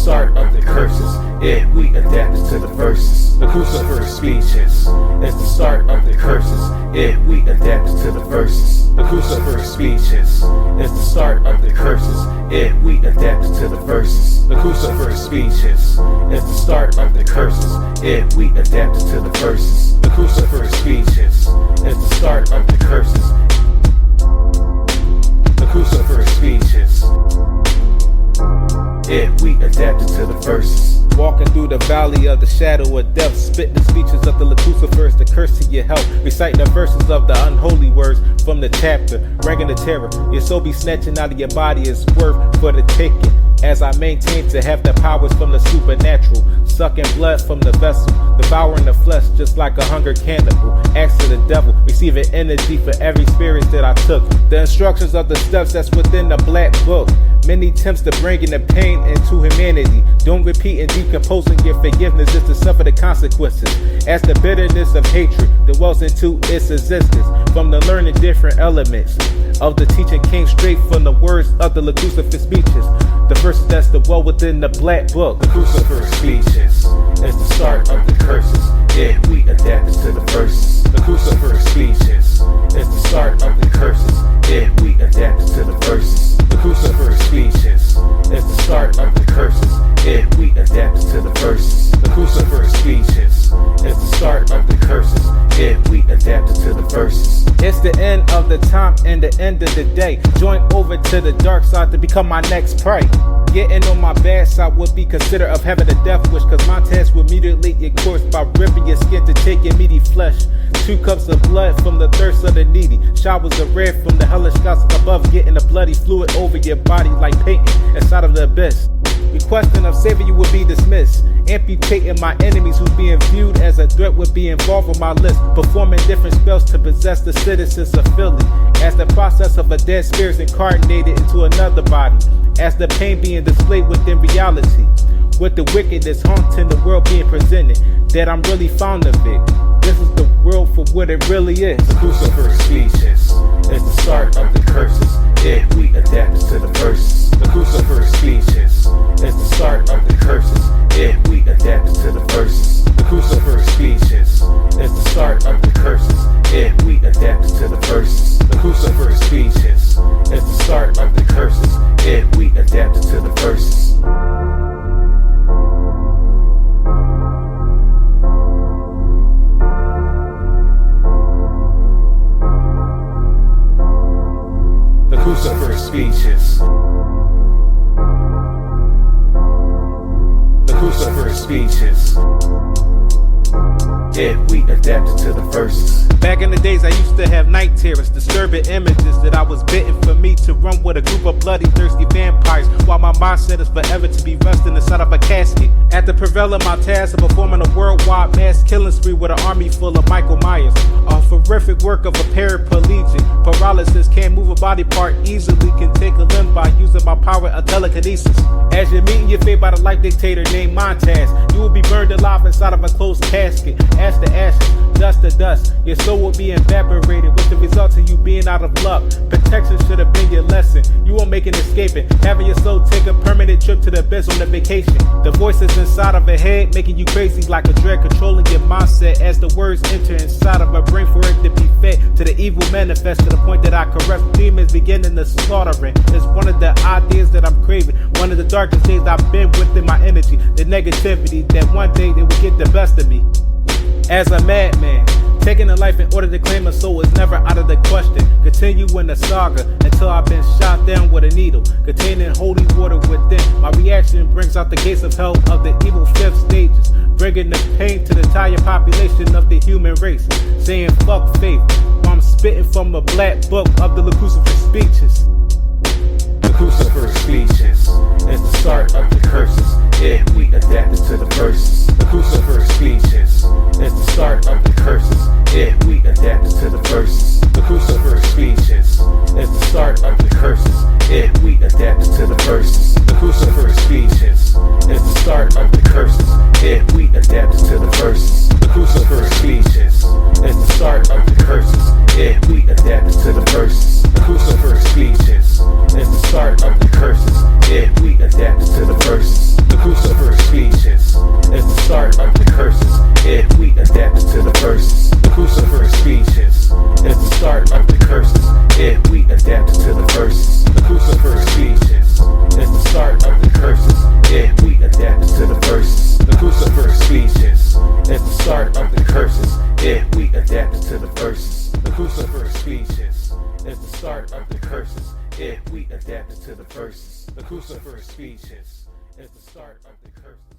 start of the curses, if we adapted to the verses. The Lucifer speeches is the start of the curses, if we adapted to the verses. The Lucifer speeches is the start of the curses, if we adapted to the verses. The Lucifer speeches is the start of the curses, if we adapted to the verses. The Lucifer speeches is the start of the curses. The Lucifer speeches, if we adapted to the verses. Walking through the valley of the shadow of death, spitting the speeches of the Lucifers, the curse to your health, reciting the verses of the unholy words from the chapter, ringing the terror. Your soul be snatching out of your body is worth for the taking. As I maintain to have the powers from the supernatural, sucking blood from the vessel, devouring the flesh just like a hunger cannibal. Acts to the devil, receiving energy for every spirit that I took. The instructions of the steps that's within the black book. Many attempts to bring in the pain into humanity. Don't repeat and decomposing your forgiveness is to suffer the consequences. As the bitterness of hatred dwells into its existence, from the learning different elements of the teaching came straight from the words of the Lucifer speeches. The verses that's the well within the black book. The Lucifer speeches is the start of the curses, if we adapted to the verses. The Lucifer speeches is the start of the curses, if we adapted to the verses. The Lucifer speeches is the start of the curses, if we adapted to the verses. The Lucifer speeches is the start of the curses, if we adapted to the verses. It's the end of the time and the end of the day. Join over to the dark side to become my next prey. Getting on my bad side would be considered of having a death wish, cause Montaz would mutilate your corpse by ripping your skin to take your meaty flesh. 2 cups of blood from the thirst of the needy, showers of red from the hellish gods above, getting the bloody fluid over your body like painting inside of the abyss. Requesting of savior you would be dismissed, amputating my enemies who's being viewed as a threat would be involved on my list, performing different spells to possess the citizens of Philly, as the process of a dead spirit incarnated into another body, as the pain being displayed within reality, with the wickedness haunting the world being presented, that I'm really fond of it. This is the world for what it really is. The Lucifer speeches is the start of the curses, if we adapted to the verses. The Lucifer speeches is the start of the curses, if we adapted to the verses. The Lucifer speeches is the start of the curses, if we adapted to the verses. The Lucifer speeches is the start of the curses, if we adapted to the verses. The Lucifer speeches. The Lucifer speeches, if we adapted to the verses. Back in the days I used to have night terrors, disturbing images that I was bitten for me to run with a group of bloody thirsty vampires, while my mindset is forever to be resting inside of a casket. After prevailing my task of performing a worldwide mass killing spree with an army full of Michael Myers, a horrific work of a paraplegic. Paralysis can't move a body part easily, can take a limb by using my power of telekinesis. As you're meeting your fate by the life dictator named Montaz, you will be burned alive inside of a closed casket. Ash to ashes, dust to dust, your soul will be evaporated, with the result of you being out of luck. Protection should have been your lesson. You won't make an escaping, having your soul take a permanent trip to the abyss on a vacation. The voices inside of a head making you crazy like a dread, controlling your mindset as the words enter inside of a brain for it to be fed to the evil manifest, to the point that I correct demons beginning the slaughtering. It's one of the ideas that I'm craving, one of the darkest days I've been within my energy, the negativity that one day they will get the best of me. As a madman, taking a life in order to claim a soul is never out of the question. Continuing the saga until I've been shot down with a needle containing holy water within. My reaction brings out the gates of hell of the evil 5th stages, bringing the pain to the entire population of the human race. Saying fuck faith while I'm spitting from a black book of the Lucifer speeches. The Lucifer speeches is the start of the curses, if we adapted to the verses. The Lucifer speeches is the start of the curses, if we adapted to the verses. The Lucifer speeches is the start of the curses, if we adapted to the verses. The Lucifer speeches is the start of the curses, if we adapted to the verses. The Lucifer speeches is the start of the curses, if we adapted to the verses. The Lucifer speeches is the start of the curses, if we adapted to the verses. The adapted to the verses. The Lucifer speeches is the start of the curses. If we adapted to the verses. The Lucifer speeches is the start of the curses.